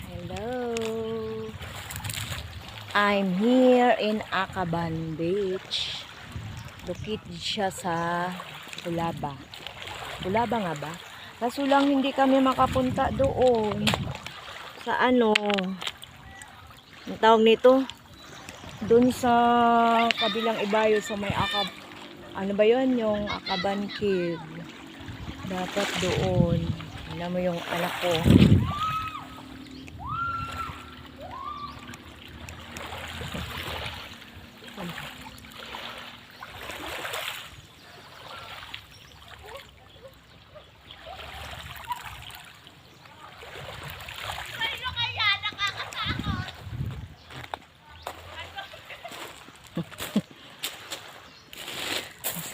Hello. I'm here in Akaban Beach. Located siya sa Ulaba. Ulaba nga ba? Kaso lang hindi kami makapunta doon. Sa ano? Ang tawag nito? Doon sa kabilang ibayo sa may ano ba yun? Yung Akaban Cave. Dapat doon. Alam mo yung anak ko.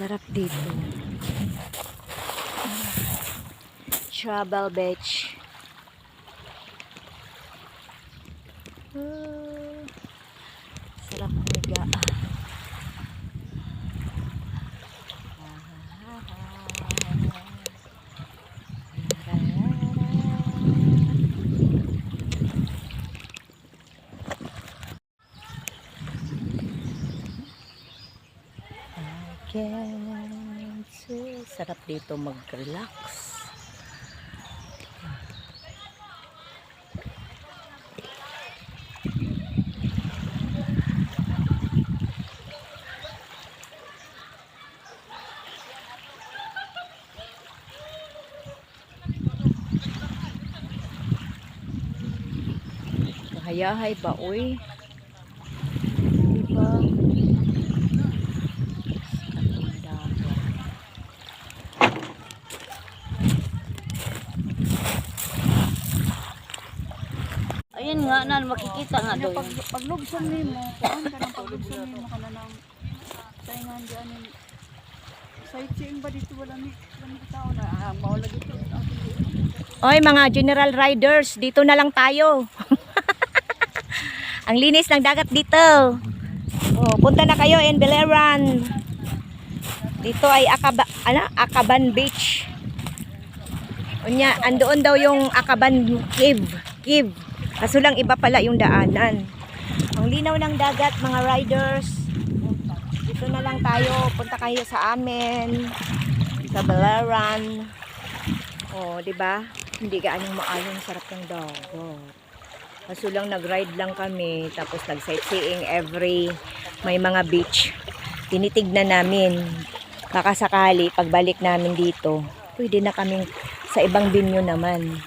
Sarap dito. Travel beach. Sarap higa. Sarap dito mag-relax. Kahayahay ba, uy? Diba? Ayan nga na makikita nga doon. Pag lubson nimo, kuan ka nang pag lubson nimo kana nang saingan diyan ni sightseeing ba dito wala ni tao na mao lagi to. Oy mga general riders, dito na lang tayo. Ang linis ng dagat dito. Oh, punta na kayo in Beleran. Dito ay Akaban Beach. Unya, andoon daw yung Akaban Cave. Kaso lang iba pala yung daanan. Ang linaw ng dagat, mga riders. Dito na lang tayo. Punta kayo sa amin. Sa Beleran. Oh, di ba? Hindi gaanong maayong sarap ng dagat. Kaso lang nag-ride lang kami. Tapos nag-sightseeing may mga beach. Tinitignan namin. Baka sakali, pagbalik namin dito, pwede na kaming sa ibang venue naman.